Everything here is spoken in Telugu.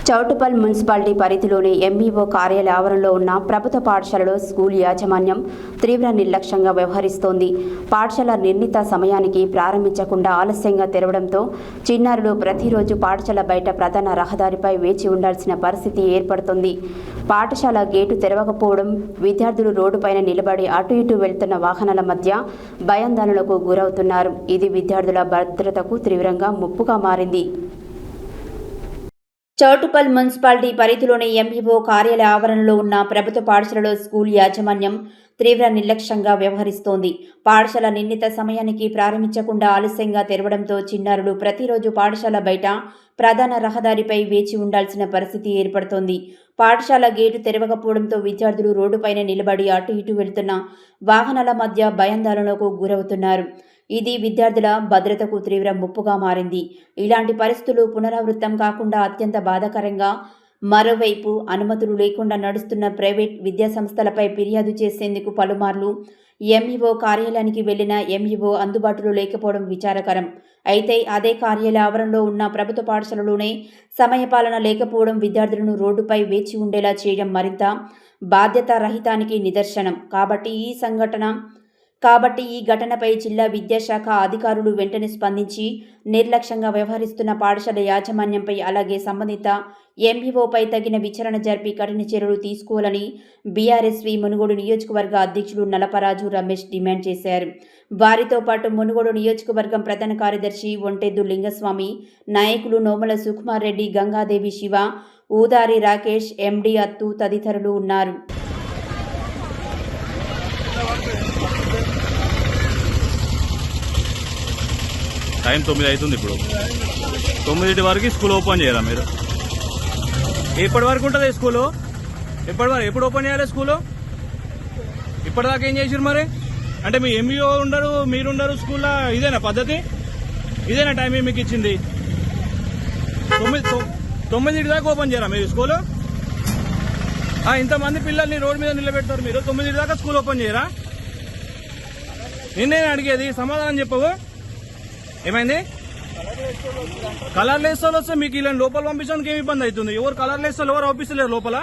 చౌటుప్పల్ మున్సిపాలిటీ పరిధిలోని ఎంఈఓ కార్యాలయ ఆవరణలో ఉన్న ప్రభుత్వ పాఠశాలలో స్కూల్ యాజమాన్యం తీవ్ర నిర్లక్ష్యంగా వ్యవహరిస్తోంది. పాఠశాల నిర్ణీత సమయానికి ప్రారంభించకుండా ఆలస్యంగా తెరవడంతో చిన్నారులు ప్రతిరోజు పాఠశాల బయట ప్రధాన రహదారిపై వేచి ఉండాల్సిన పరిస్థితి ఏర్పడుతుంది. పాఠశాల గేటు తెరవకపోవడం, విద్యార్థులు రోడ్డుపైన నిలబడి అటు ఇటు వెళ్తున్న వాహనాల మధ్య భయాందోళనలకు గురవుతున్నారు. ఇది విద్యార్థుల భద్రతకు తీవ్రంగా ముప్పుగా మారింది. చౌటుప్పల్ మున్సిపాలిటీ పరిధిలోని ఎంఈఓ కార్యాలయ ఆవరణలో ఉన్న ప్రభుత్వ పాఠశాలలో స్కూల్ యాజమాన్యం తీవ్ర నిర్లక్ష్యంగా వ్యవహరిస్తోంది. పాఠశాల నిర్ణీత సమయానికి ప్రారంభించకుండా ఆలస్యంగా తెరవడంతో చిన్నారులు ప్రతిరోజు పాఠశాల బయట ప్రధాన రహదారిపై వేచి ఉండాల్సిన పరిస్థితి ఏర్పడుతోంది. పాఠశాల గేటు తెరవకపోవడంతో విద్యార్థులు రోడ్డుపైన నిలబడి అటు ఇటు వెళ్తున్న వాహనాల మధ్య భయాందోళనకు గురవుతున్నారు. ఇది విద్యార్థుల భద్రతకు తీవ్ర ముప్పుగా మారింది. ఇలాంటి పరిస్థితులు పునరావృతం కాకుండా అత్యంత బాధాకరంగా మరోవైపు అనుమతులు లేకుండా నడుస్తున్న ప్రైవేట్ విద్యాసంస్థలపై ఫిర్యాదు చేసేందుకు పలుమార్లు ఎంఈఓ కార్యాలయానికి వెళ్లిన ఎంఈఓ అందుబాటులో లేకపోవడం విచారకరం. అయితే అదే కార్యాలయ ఆవరణలో ఉన్న ప్రభుత్వ పాఠశాలలోనే సమయపాలన లేకపోవడం విద్యార్థులను రోడ్డుపై వేచి ఉండేలా చేయడం మరింత బాధ్యతారహితానికి నిదర్శనం. కాబట్టి ఈ ఘటనపై జిల్లా విద్యాశాఖ అధికారులు వెంటనే స్పందించి నిర్లక్ష్యంగా వ్యవహరిస్తున్న పాఠశాల యాజమాన్యంపై అలాగే సంబంధిత ఎంఈఓపై తగిన విచారణ జరిపి కఠిన చర్యలు తీసుకోవాలని బీఆర్ఎస్వి మునుగోడు నియోజకవర్గ అధ్యక్షులు నలపరాజు రమేష్ డిమాండ్ చేశారు. వారితో పాటు మునుగోడు నియోజకవర్గం ప్రధాన కార్యదర్శి ఒంటెద్దు లింగస్వామి, నాయకులు నోముల సుకుమార్ రెడ్డి, గంగాదేవి శివ, ఊదారి రాకేష్, ఎండి అత్తు తదితరులు ఉన్నారు. టైం 9 అవుతుంది. ఇప్పుడు 9 వరకు స్కూల్ ఓపెన్ చేయరా మీరు? ఎప్పటి వరకు ఉంటుంది స్కూలు? ఎప్పుడు ఓపెన్ చేయాలి స్కూలు? ఇప్పటిదాకా ఏం చేసారు మరి? అంటే మీ ఎంఈఓ ఉండరు, మీరుండరు స్కూల్లో. ఇదేనా పద్ధతి? ఇదేనా టైం మీకు ఇచ్చింది? 9 దాకా ఓపెన్ చేయరా మీరు స్కూలు? ఇంతమంది పిల్లల్ని రోడ్డు మీద నిలబెడతారు మీరు. 9 దాకా స్కూల్ ఓపెన్ చేయరా? నిన్నే అడిగేది, సమాధానం చెప్పవు. ఏమైంది? కలర్ లేస్తోళ్ళు వస్తే మీకు ఇలా లోపల పంపించడానికి ఏమి ఇబ్బంది అవుతుంది? ఎవరు కలర్ లేస్తోళ్ళు ఎవరు పంపిస్తలేరు లోపల?